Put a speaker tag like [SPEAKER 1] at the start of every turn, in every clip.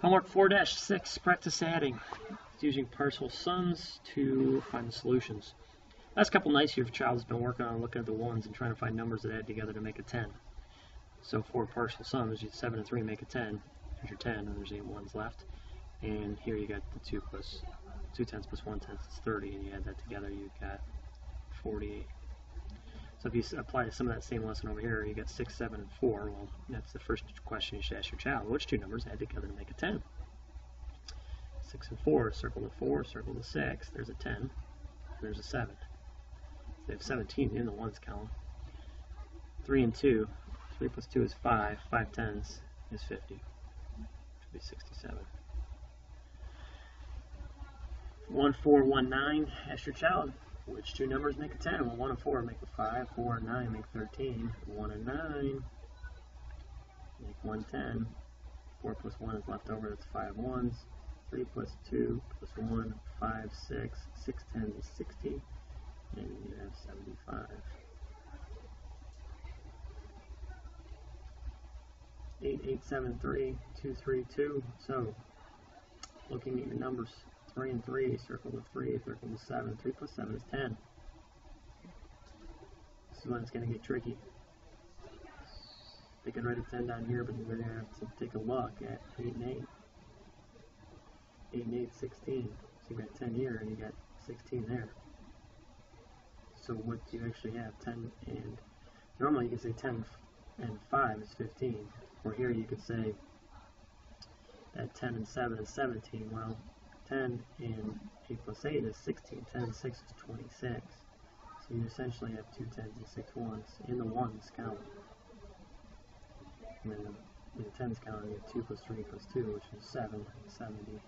[SPEAKER 1] Homework 4-6, practice adding. It's using partial sums to find the solutions. Last couple nights your child has been working on looking at the ones and trying to find numbers that add together to make a 10. So for partial sums, you 7 and 3 make a 10. There's your 10, and there's 8 ones left. And here you got the 2 tenths plus 1 tenth is 30, and you add that together, you've got 48. So if you apply some of that same lesson over here, you got 6, 7, and 4. Well, that's the first question you should ask your child. Which two numbers add together to make a 10? 6 and 4, circle the 4, circle the 6. There's a 10, and there's a 7. So they have 17 in the ones column. 3 and 2, 3 plus 2 is 5. 5 tenths is 50. Should be 67. 1, 4, 1, 9. Ask your child, which two numbers make a 10? Well, 1 and 4 make a 5. 4 and 9 make 13. 1 and 9 make 110. 4 plus 1 is left over. That's 5 ones. 3 plus 2 plus 1, 5, 6. 6 tenths is 60. And you have 75. 8, 8, 7, 3, 2, 3, 2. So, looking at your numbers, 3 and 3, circle the 3, circle the 7. 3 plus 7 is 10. This is when it's going to get tricky. They could write a 10 down here, but they're going to have to take a look at 8 and 8. 8 and 8, 16. So you got 10 here, and you got 16 there. So what do you actually have? 10 and... Normally you could say 10 and 5 is 15. Or here you could say that 10 and 7 is 17. Well, 10 and 8 plus 8 is 16. 10 and 6 is 26. So you essentially have 2 tens and 6 ones in the ones column. And then in the tens column, you have 2 plus 3 plus 2, which is 7, 70,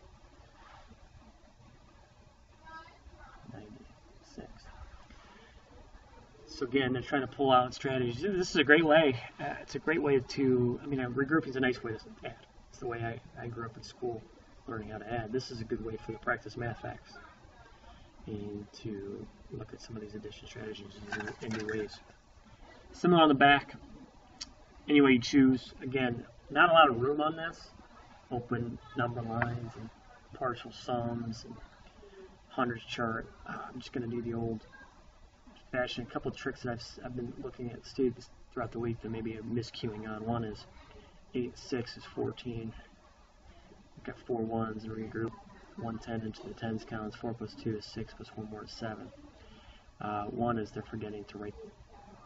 [SPEAKER 1] 96. So again, they're trying to pull out strategies. This is a great way. It's a great way to, regrouping is a nice way to add. It's the way I grew up in school, learning how to add. This is a good way for the practice math facts and to look at some of these addition strategies in new ways. Similar on the back, any way you choose. Again, not a lot of room on this. Open number lines and partial sums and hundreds chart. I'm just going to do the old fashioned. A couple of tricks that I've been looking at students throughout the week that maybe I'm miscuing on. One is 8, 6 is 14. We've got 4 ones and regroup 110 into the tens counts. 4 plus 2 is 6 plus 1 more is 7. One is they're forgetting to write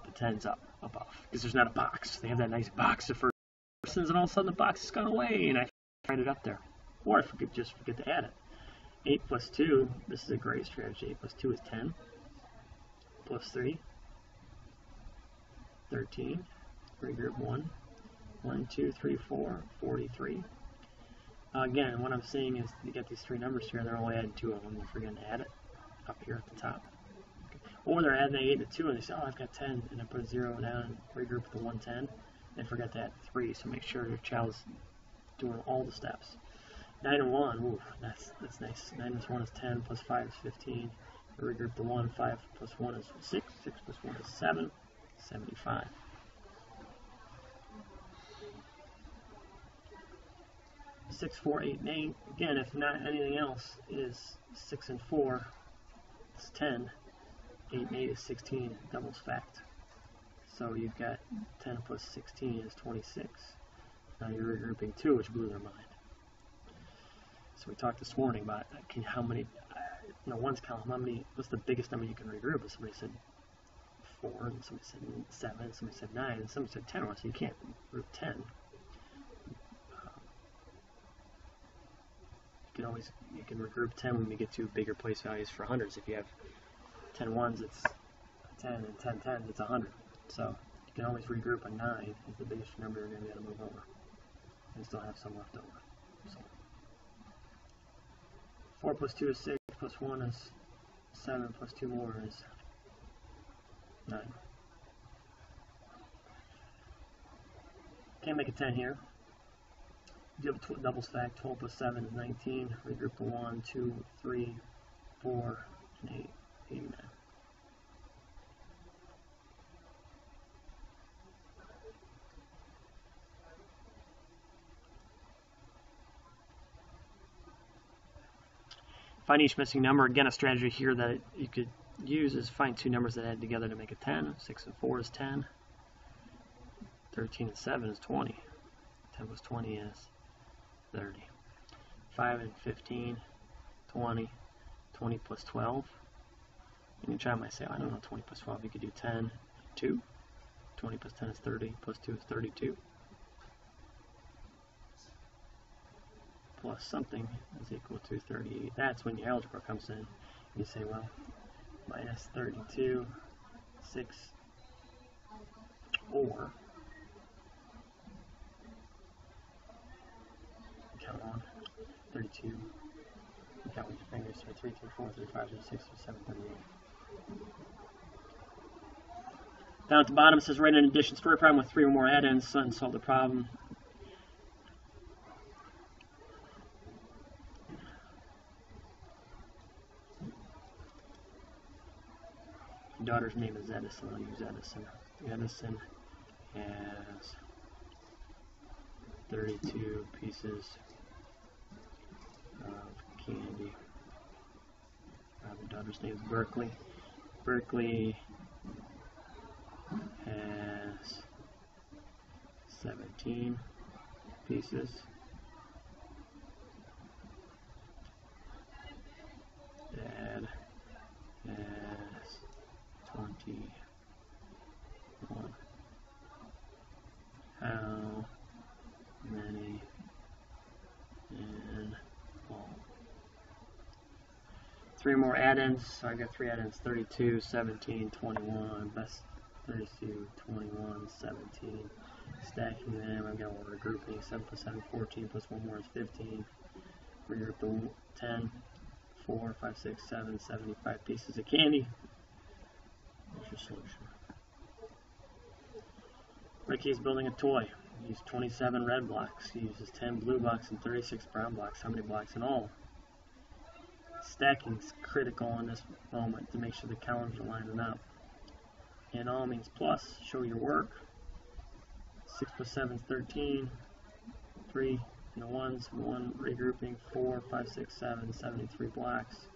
[SPEAKER 1] the tens up above because there's not a box. They have that nice box of persons, and all of a sudden the box has gone away, and I find it up there. Or I just forget to add it. 8 plus 2, this is a great strategy. 8 plus 2 is 10. Plus 3, 13. Regroup 1. 1, 2, 3, 4, 43. Again, what I'm saying is you get these 3 numbers here, and they're only adding 2 of them. They're forgetting to add it up here at the top. Okay. Or they're adding 8 to 2, and they say, oh, I've got 10, and I put a 0 down and regroup the 110. They forget to add 3, so make sure your child's doing all the steps. 9 and 1, ooh, that's nice. 9 plus 1 is 10, plus 5 is 15. Regroup the 1, 5 plus 1 is 6, 6 plus 1 is 7, 75. Six, 4, 8, and 8. Again, if not anything else, is 6 and 4, it's 10. 8 and 8 is 16, doubles fact. So you've got 10 plus 16 is 26. Now you're regrouping 2, which blew their mind. So we talked this morning about how many, ones column, what's the biggest number you can regroup? And somebody said 4, and somebody said 7, and somebody said 9, and somebody said 10. So you can't group 10. You can regroup 10 when we get to bigger place values for hundreds. If you have 10 ones, it's 10, and 10 tens, it's 100. So you can always regroup a 9 as the biggest number you're going to be able to move over, and still have some left over. So 4 plus 2 is 6, plus 1 is 7, plus 2 more is 9. Can't make a 10 here. You have a double stack. 12 plus 7 is 19. Regroup the 1, 2, 3, 4, and 8. 89. Find each missing number. Again, a strategy here that you could use is find two numbers that add together to make a 10. 6 and 4 is 10. 13 and 7 is 20. 10 plus 20 is 30. 5 and 15, 20. 20 plus 12. And your child might say, I don't know 20 plus 12. You could do 10, 2. 20 plus 10 is 30. Plus 2 is 32. Plus something is equal to 38. That's when your algebra comes in. You say, well, minus 32, 6, or count on 32. You count with your fingers. So 3, 3, 4, 3, 5, 3, 6, 3, 7, 38. Down at the bottom it says write an addition story problem with 3 or more add-ins and solve the problem. Your daughter's name is Edison. I'll use Edison. Edison has 32 pieces of candy. The daughter's name is Berkeley. Berkeley has 17 pieces. Dad has 21. How many in all? 3 more add-ins. So I got 3 add-ins: 32, 17, 21. Best 32, 21, 17. Stacking them, I've got order grouping. 7 plus 7, 14, plus 1 more is 15. Regroup the 10, 4, 5, 6, 7, 75 pieces of candy. Here's your solution. Ricky is building a toy. He used 27 red blocks. He uses 10 blue blocks and 36 brown blocks. How many blocks in all? Stacking is critical in this moment to make sure the columns are lining up. And all means plus. Show your work. 6 plus 7 is 13. 3 in the ones. 1 regrouping. 4, 5, 6, 7, 73 blocks.